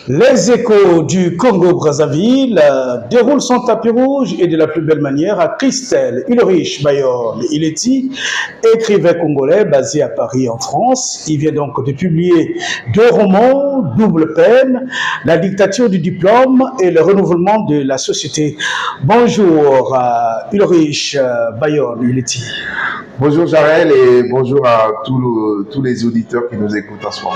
Les échos du Congo-Brazzaville déroulent son tapis rouge et de la plus belle manière à Christelle Ulrich Bayon Ileti, écrivain congolais basé à Paris en France. Il vient donc de publier deux romans, Double peine, La dictature du diplôme et le renouvellement de la société. Bonjour Ulrich Bayon Ileti. Bonjour Jarel et bonjour à tous les auditeurs qui nous écoutent en ce moment.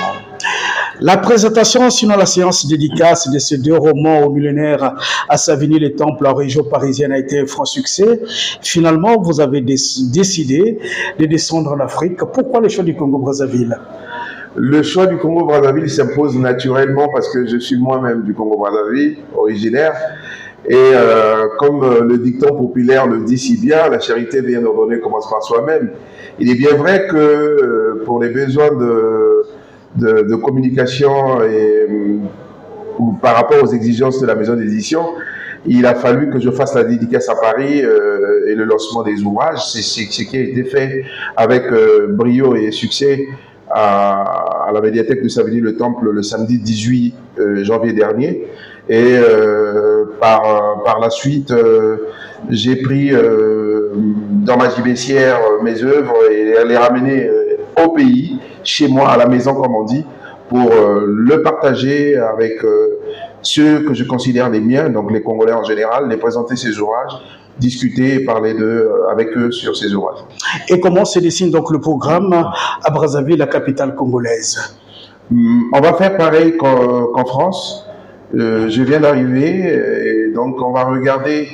La présentation, sinon la séance dédicace de ces deux romans au millénaire à Savigny-les-Temples en région parisienne a été un franc succès. Finalement, vous avez décidé de descendre en Afrique. Pourquoi le choix du Congo-Brazzaville? Le choix du Congo-Brazzaville s'impose naturellement parce que je suis moi-même du Congo-Brazzaville, originaire. Et comme le dicton populaire le dit si bien, la charité bien ordonnée commence par soi-même. Il est bien vrai que pour les besoins de communication et par rapport aux exigences de la maison d'édition, il a fallu que je fasse la dédicace à Paris et le lancement des ouvrages. C'est ce qui a été fait avec brio et succès à la médiathèque de Savigny-le-Temple le samedi 18 janvier dernier. Et par la suite, j'ai pris dans ma gibecière mes œuvres et les ramener au pays, chez moi, à la maison, comme on dit, pour le partager avec ceux que je considère les miens, donc les Congolais en général, les présenter ces ouvrages, discuter et parler avec eux sur ces ouvrages. Et comment se dessine donc le programme à Brazzaville, la capitale congolaise? On va faire pareil qu'en France. Je viens d'arriver et donc on va regarder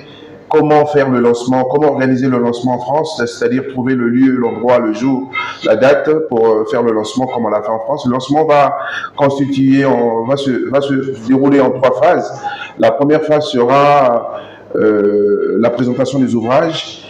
comment faire le lancement, comment organiser le lancement en France, c'est-à-dire trouver le lieu, l'endroit, le jour, la date pour faire le lancement comme on l'a fait en France. Le lancement va se dérouler en 3 phases. La première phase sera la présentation des ouvrages,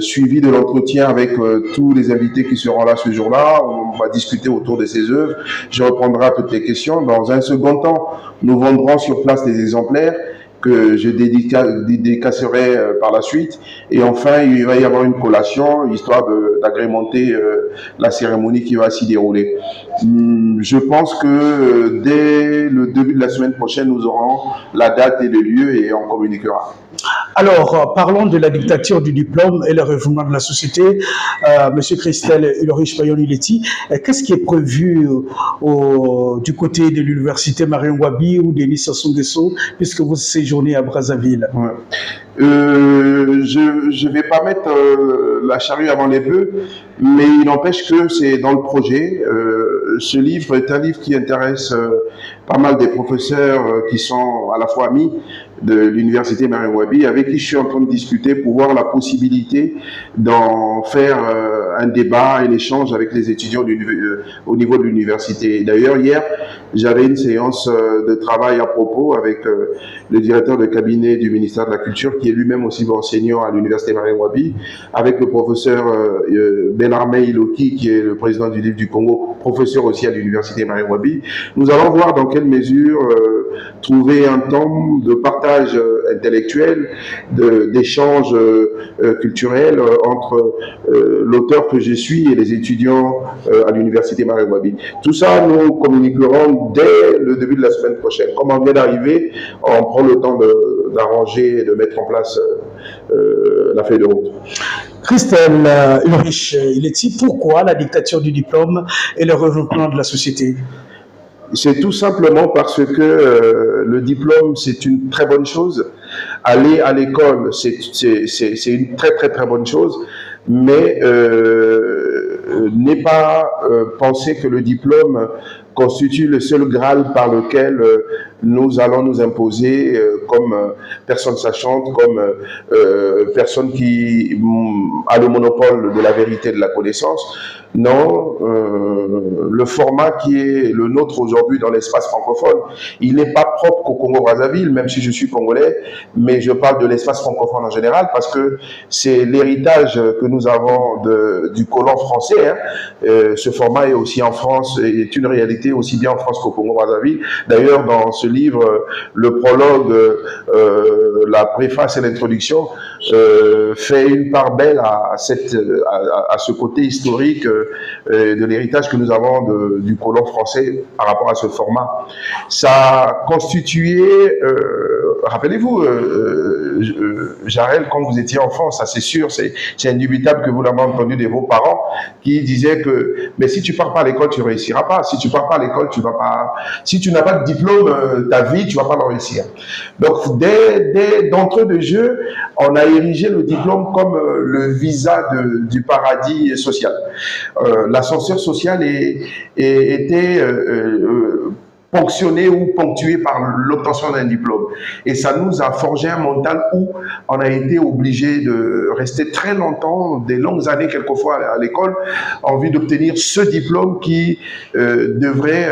suivi de l'entretien avec tous les invités qui seront là ce jour-là. On va discuter autour de ces œuvres. Je reprendrai toutes les questions. Dans un second temps, nous vendrons sur place des exemplaires que je dédicacerai par la suite. Et enfin, il va y avoir une collation, histoire d'agrémenter la cérémonie qui va s'y dérouler. Je pense que dès le début de la semaine prochaine, nous aurons la date et le lieu et on communiquera. Alors, parlons de la dictature du diplôme et le renouvellement de la société. Monsieur Christelle Ulrich Bayon Ileti, qu'est-ce qui est prévu du côté de l'université Marion Wabi ou d'Enis Sassou Nguesso, puisque vous séjournez à Brazzaville? Ouais. Je ne vais pas mettre la charrue avant les bœufs, mais il n'empêche que c'est dans le projet. Ce livre est un livre qui intéresse pas mal des professeurs qui sont à la fois amis de l'université Marion Wabi, avec qui je suis en train de discuter pour voir la possibilité d'en faire un débat, un échange avec les étudiants au niveau de l'université. D'ailleurs, hier, j'avais une séance de travail à propos avec le directeur de cabinet du ministère de la Culture, qui est lui-même aussi enseignant à l'université Marion Wabi, avec le professeur Benarme Iloki, qui est le président du Livre du Congo, professeur aussi à l'université Marion Wabi. Nous allons voir dans quelle mesure trouver un temps de partage intellectuel, d'échange culturel entre l'auteur que je suis et les étudiants à l'université Marion Wabi. Tout ça, nous communiquerons dès le début de la semaine prochaine. Comme on vient d'arriver, on prend le temps d'arranger et de mettre en place la feuille de route. Christelle Ulrich Ileti, pourquoi la dictature du diplôme et le renouvellement de la société? C'est tout simplement parce que le diplôme, c'est une très bonne chose. Aller à l'école, c'est une très très très bonne chose, mais n'est pas penser que le diplôme constitue le seul Graal par lequel nous allons nous imposer comme personne sachante, comme personne qui a le monopole de la vérité et de la connaissance. Non, le format qui est le nôtre aujourd'hui dans l'espace francophone, il n'est pas propre au Congo-Brazzaville, même si je suis congolais, mais je parle de l'espace francophone en général, parce que c'est l'héritage que nous avons du colon français. Ce format est aussi en France, est une réalité aussi bien en France qu'au Congo-Brazzaville. D'ailleurs, dans ce livre, le prologue, la préface et l'introduction fait une part belle à ce côté historique de l'héritage que nous avons du colon français par rapport à ce format. Ça a constitué, rappelez-vous, Jarel, quand vous étiez enfant, ça c'est sûr, c'est indubitable que vous l'avez entendu de vos parents qui disaient que mais si tu pars pas à l'école, tu réussiras pas. Si tu pars pas à l'école, tu vas pas. Si tu n'as pas de diplôme, ta vie, tu vas pas le réussir. Donc, d'entrée de jeu, on a érigé le diplôme comme le visa du paradis social. L'ascenseur social était ponctionné ou ponctué par l'obtention d'un diplôme. Et ça nous a forgé un mental où on a été obligé de rester très longtemps, des longues années quelquefois à l'école, en vue d'obtenir ce diplôme qui devrait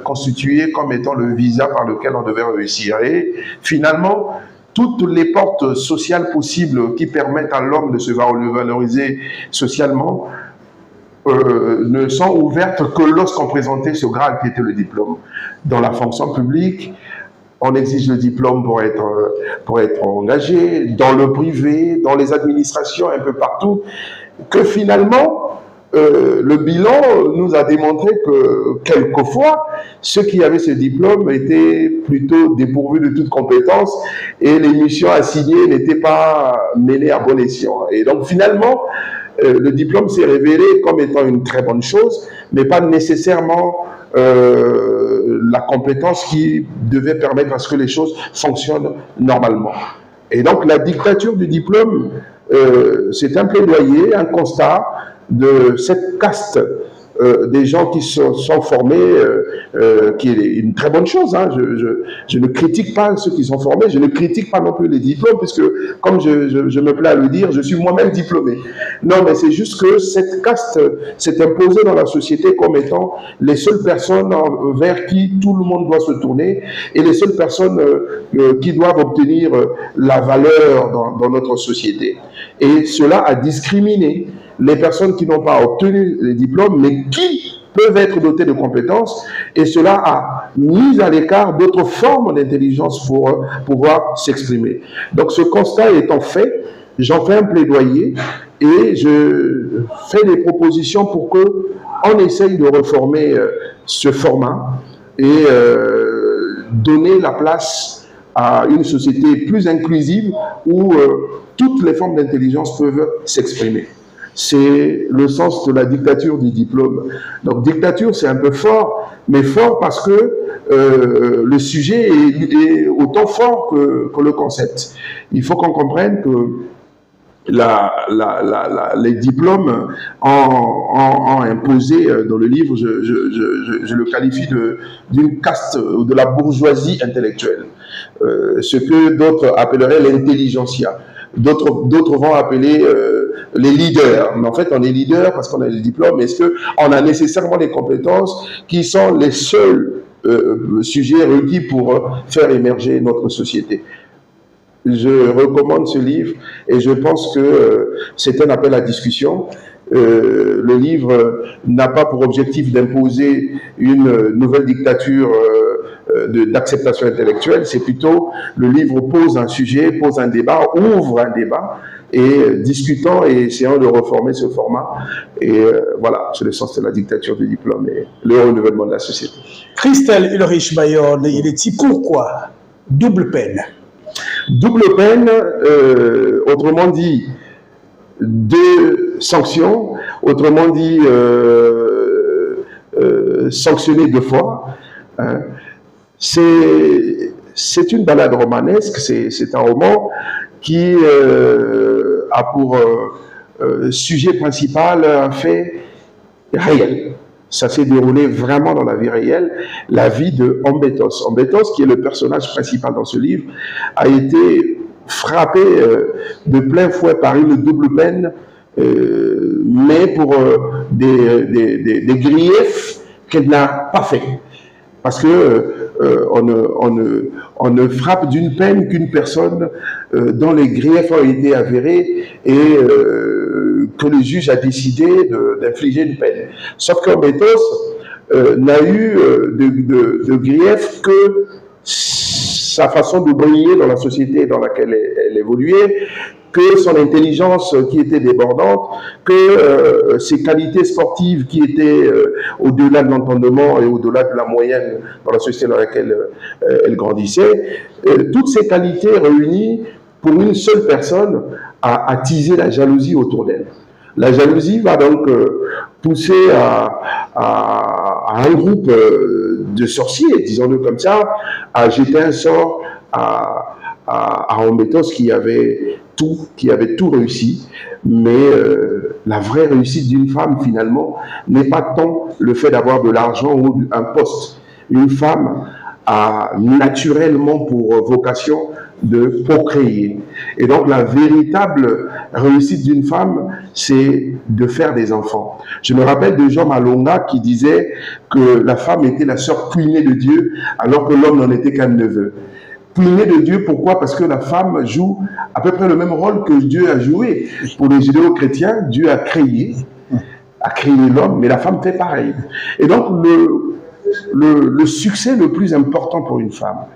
constituer comme étant le visa par lequel on devait réussir. Et finalement, toutes les portes sociales possibles qui permettent à l'homme de se valoriser socialement ne sont ouvertes que lorsqu'on présentait ce Graal qui était le diplôme. Dans la fonction publique, on exige le diplôme pour être engagé, dans le privé, dans les administrations, un peu partout, que finalement, le bilan nous a démontré que quelquefois, ceux qui avaient ce diplôme étaient plutôt dépourvus de toute compétence et les missions assignées n'étaient pas menées à bon escient. Et donc finalement, le diplôme s'est révélé comme étant une très bonne chose, mais pas nécessairement la compétence qui devait permettre à ce que les choses fonctionnent normalement. Et donc la dictature du diplôme, c'est un plaidoyer, un constat de cette caste des gens qui sont formés, qui est une très bonne chose. Hein. Je ne critique pas ceux qui sont formés, je ne critique pas non plus les diplômes, puisque, comme je me plais à le dire, je suis moi-même diplômé. Non, mais c'est juste que cette caste s'est imposée dans la société comme étant les seules personnes vers qui tout le monde doit se tourner et les seules personnes qui doivent obtenir la valeur dans notre société. Et cela a discriminé les personnes qui n'ont pas obtenu les diplômes, mais qui peuvent être dotées de compétences, et cela a mis à l'écart d'autres formes d'intelligence pour pouvoir s'exprimer. Donc ce constat étant fait, j'en fais un plaidoyer et je fais des propositions pour qu'on essaye de reformer ce format et donner la place à une société plus inclusive où toutes les formes d'intelligence peuvent s'exprimer. C'est le sens de la dictature du diplôme. Donc dictature, c'est un peu fort, mais fort parce que le sujet est autant fort que le concept. Il faut qu'on comprenne que les diplômes ont imposé, dans le livre, je le qualifie d'une caste, de la bourgeoisie intellectuelle. Ce que d'autres appelleraient l'intelligentsia. D'autres vont appeler les leaders. Mais en fait, on est leader parce qu'on a les diplômes. Mais est-ce qu'on a nécessairement les compétences qui sont les seuls sujets requis pour faire émerger notre société? Je recommande ce livre et je pense que c'est un appel à discussion. Le livre n'a pas pour objectif d'imposer une nouvelle dictature d'acceptation intellectuelle, c'est plutôt le livre pose un sujet, pose un débat, ouvre un débat et discutant et essayant de reformer ce format. Et voilà, c'est le sens de la dictature du diplôme et le renouvellement de la société. Christelle Ulrich Bayonne, il est dit pourquoi double peine? Double peine, autrement dit, deux sanctions, autrement dit, sanctionner deux fois. Hein. C'est une balade romanesque, c'est un roman qui a pour sujet principal un fait réel. Ça s'est déroulé vraiment dans la vie réelle, la vie de Ambétos. Ambétos, qui est le personnage principal dans ce livre, a été frappé de plein fouet par une double peine, mais pour des griefs qu'elle n'a pas fait. Parce que on ne frappe d'une peine qu'une personne dont les griefs ont été avérés et que le juge a décidé d'infliger une peine. Sauf qu'Ambétos n'a eu de grief que sa façon de briller dans la société dans laquelle elle évoluait, que son intelligence qui était débordante, que ses qualités sportives qui étaient au-delà de l'entendement et au-delà de la moyenne dans la société dans laquelle elle grandissait, toutes ces qualités réunies pour une seule personne a attisé la jalousie autour d'elle. La jalousie va donc pousser à un groupe de sorciers, disons-le comme ça, à jeter un sort à Ambetos qui avait tout réussi. Mais la vraie réussite d'une femme, finalement, n'est pas tant le fait d'avoir de l'argent ou un poste. Une femme a naturellement pour vocation de procréer. Et donc la véritable réussite d'une femme, c'est de faire des enfants. Je me rappelle de Jean Malonga qui disait que la femme était la sœur puinée de Dieu, alors que l'homme n'en était qu'un neveu. Puinée de Dieu, pourquoi? Parce que la femme joue à peu près le même rôle que Dieu a joué. Pour les judéo-chrétiens, Dieu a créé l'homme, mais la femme fait pareil. Et donc le succès le plus important pour une femme,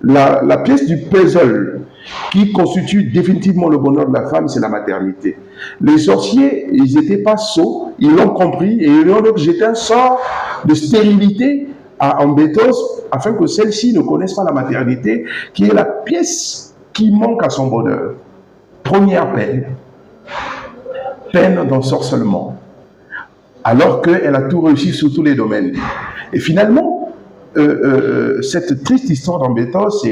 la pièce du puzzle qui constitue définitivement le bonheur de la femme, c'est la maternité. Les sorciers, ils n'étaient pas sots, ils l'ont compris et ils ont donc jeté un sort de stérilité à Ambetos afin que celle-ci ne connaisse pas la maternité, qui est la pièce qui manque à son bonheur. Première peine d'ensorcellement, alors qu'elle a tout réussi sur tous les domaines. Et finalement, cette triste histoire d'Ambetos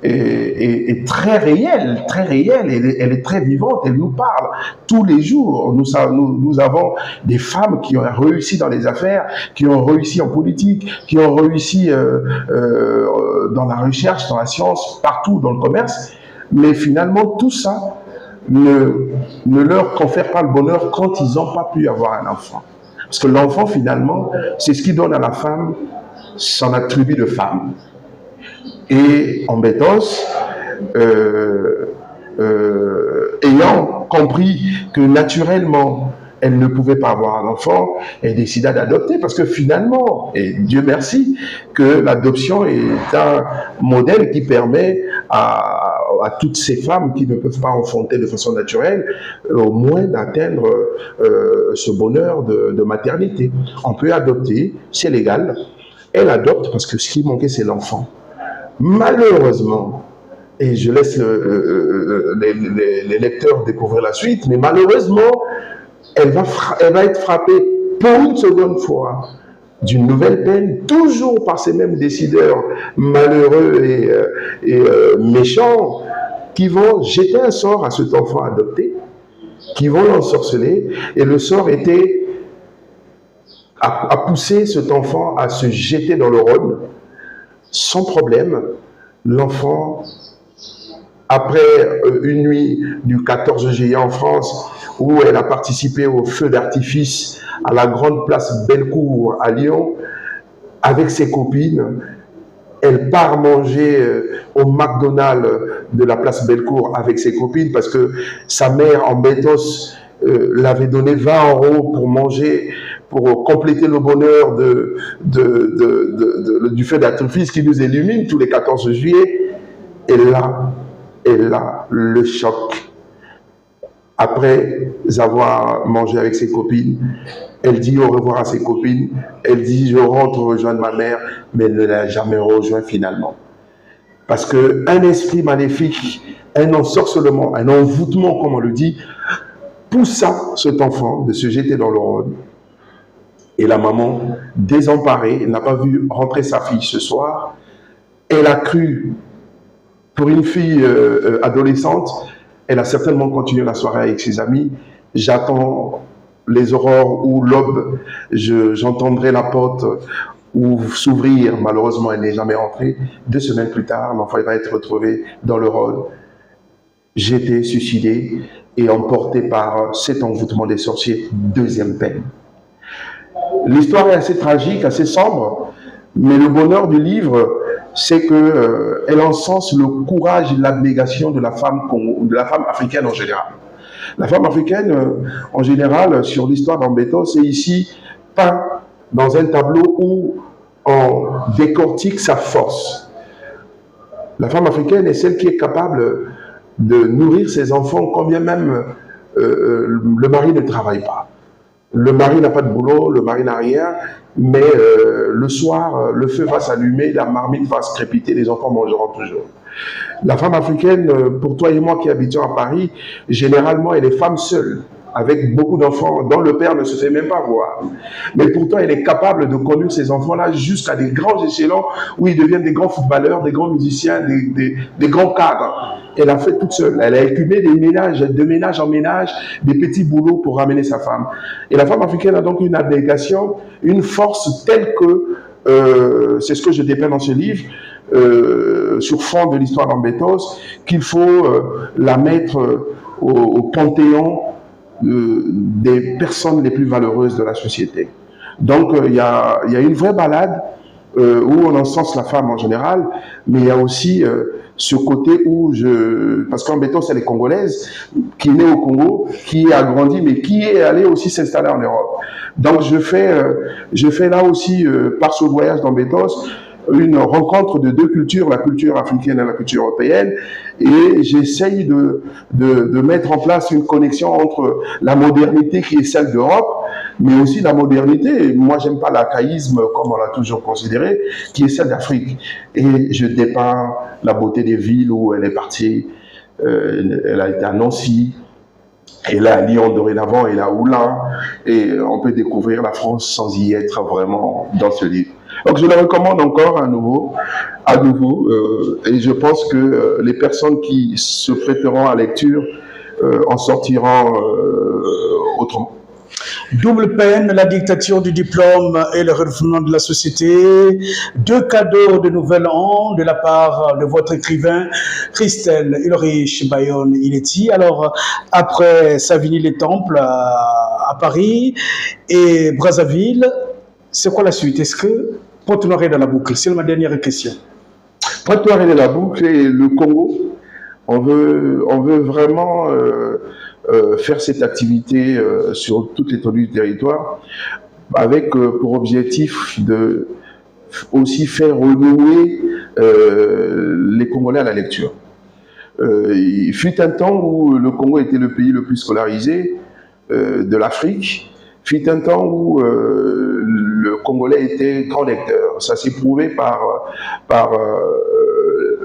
est très réelle, elle est très vivante, elle nous parle tous les jours. Nous avons des femmes qui ont réussi dans les affaires, qui ont réussi en politique, qui ont réussi dans la recherche, dans la science, partout dans le commerce, mais finalement tout ça ne leur confère pas le bonheur quand ils n'ont pas pu avoir un enfant. Parce que l'enfant, finalement, c'est ce qui donne à la femme son attribut de femme. Et Ambetos, ayant compris que naturellement, elle ne pouvait pas avoir un enfant, elle décida d'adopter parce que finalement, et Dieu merci, que l'adoption est un modèle qui permet à toutes ces femmes qui ne peuvent pas enfanter de façon naturelle, au moins d'atteindre ce bonheur de maternité. On peut adopter, c'est légal. Elle adopte parce que ce qui manquait, c'est l'enfant. Malheureusement, et je laisse les lecteurs découvrir la suite, mais malheureusement, elle va être frappée pour une seconde fois d'une nouvelle peine, toujours par ces mêmes décideurs malheureux et méchants, qui vont jeter un sort à cet enfant adopté, qui vont l'ensorceler, et le sort était à pousser cet enfant à se jeter dans le Rhône. Sans problème, l'enfant, après une nuit du 14 juillet en France, où elle a participé au feu d'artifice à la grande place Bellecour à Lyon, avec ses copines, elle part manger au McDonald's de la place Bellecour avec ses copines parce que sa mère, Ambetos, l'avait donné 20 € pour manger, pour compléter le bonheur du feu d'artifice qui nous illumine tous les 14 juillet. Et là, le choc. Après avoir mangé avec ses copines, elle dit au revoir à ses copines, elle dit je rentre rejoindre ma mère, mais elle ne l'a jamais rejoint finalement. Parce qu'un esprit maléfique, un ensorcellement, un envoûtement, comme on le dit, poussa cet enfant de se jeter dans le Rhône. Et la maman, désemparée, elle n'a pas vu rentrer sa fille ce soir, elle a cru, pour une fille adolescente, elle a certainement continué la soirée avec ses amis. J'attends les aurores ou l'aube, j'entendrai la porte ou s'ouvrir. Malheureusement, elle n'est jamais rentrée. 2 semaines plus tard, l'enfant va être retrouvé dans le Rhône, jeté, suicidé et emporté par cet envoûtement des sorciers. Deuxième peine. L'histoire est assez tragique, assez sombre, mais le bonheur du livre, c'est qu'elle encense le courage et l'abnégation de la femme africaine en général. La femme africaine, en général, sur l'histoire d'Ambetos, c'est ici peint dans un tableau où on décortique sa force. La femme africaine est celle qui est capable de nourrir ses enfants quand bien même le mari ne travaille pas. Le mari n'a pas de boulot, le mari n'a rien, mais le soir, le feu va s'allumer, la marmite va se crépiter, les enfants mangeront toujours. La femme africaine, pour toi et moi qui habitons à Paris, généralement, elle est femme seule, avec beaucoup d'enfants dont le père ne se fait même pas voir. Mais pourtant, elle est capable de conduire ces enfants-là jusqu'à des grands échelons où ils deviennent des grands footballeurs, des grands musiciens, des grands cadres. Elle a fait toute seule. Elle a écumé des ménages, de ménage en ménage, des petits boulots pour ramener sa femme. Et la femme africaine a donc une abnégation, une force telle que, c'est ce que je dépeins dans ce livre, sur fond de l'histoire d'Ambétos, qu'il faut la mettre au panthéon des personnes les plus valeureuses de la société. Donc il y a une vraie balade où on encense la femme en général, mais il y a aussi ce côté où parce qu'Ambétos elle est congolaise, qui est née au Congo, qui a grandi, mais qui est allée aussi s'installer en Europe. Donc je fais là aussi, par ce voyage d'Ambétos, une rencontre de deux cultures, la culture africaine et la culture européenne, et j'essaye de mettre en place une connexion entre la modernité qui est celle d'Europe, mais aussi la modernité, moi j'aime pas l'archaïsme comme on l'a toujours considéré, qui est celle d'Afrique. Et je dépeins la beauté des villes où elle est partie, elle a été à Nancy, et là, à Lyon dorénavant, et là, Oulin, et on peut découvrir la France sans y être vraiment dans ce livre. Donc, je le recommande encore à nouveau, et je pense que les personnes qui se prêteront à lecture en sortiront autrement. Double peine, la dictature du diplôme et le refoulement de la société. Deux cadeaux de nouvel an de la part de votre écrivain Christelle Ulrich Bayonne Ileti. Alors, après Savigny-les-Temples à Paris et Brazzaville, c'est quoi la suite? Est-ce que Pointe-Noire est dans la boucle? C'est ma dernière question. Pointe-Noire est dans la boucle et le Congo, on veut vraiment faire cette activité sur toute l'étendue du territoire, avec pour objectif de aussi faire renouer les Congolais à la lecture. Il fut un temps où le Congo était le pays le plus scolarisé de l'Afrique, fut un temps où le Congolais était grand lecteur. Ça s'est prouvé par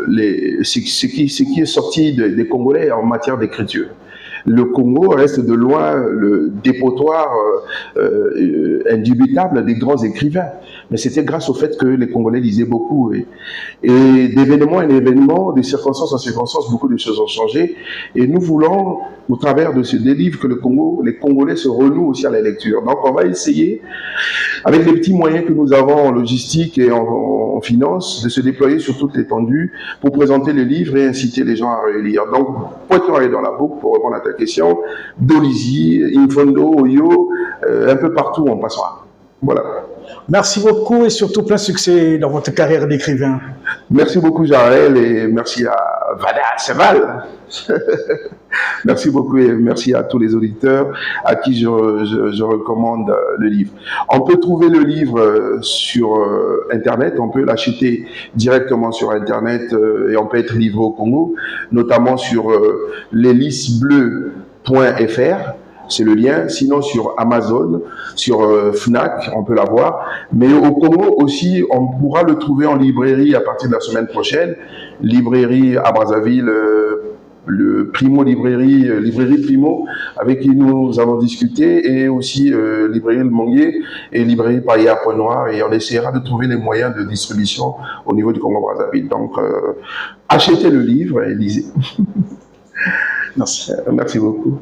ce qui est sorti des Congolais en matière d'écriture. Le Congo reste de loin le dépotoir indubitable des grands écrivains. Mais c'était grâce au fait que les Congolais lisaient beaucoup. Et d'événement en événement, de circonstance en circonstance, beaucoup de choses ont changé. Et nous voulons, au travers de des livres, que les Congolais se renouent aussi à la lecture. Donc on va essayer, avec les petits moyens que nous avons en logistique et en finance, de se déployer sur toute l'étendue pour présenter le livre et inciter les gens à relire. Donc, Pointe-Noire est dans la boucle, pour répondre à ta question, Dolisie, Infondo, Oyo, un peu partout on passera. Voilà. Merci beaucoup et surtout plein succès dans votre carrière d'écrivain. Merci beaucoup Jarel et merci à Vada Seval. Merci beaucoup et merci à tous les auditeurs à qui je recommande le livre. On peut trouver le livre sur Internet, on peut l'acheter directement sur Internet et on peut être livré au Congo, notamment sur l'hélicebleu.fr. C'est le lien, sinon sur Amazon, sur Fnac, on peut l'avoir. Mais au Congo aussi, on pourra le trouver en librairie à partir de la semaine prochaine. Librairie à Brazzaville, le Primo librairie Primo, avec qui nous avons discuté, et aussi librairie Le Monguier et librairie Paris à Pointe-Noire. Et on essaiera de trouver les moyens de distribution au niveau du Congo-Brazzaville. Donc, achetez le livre et lisez. Merci. Merci beaucoup.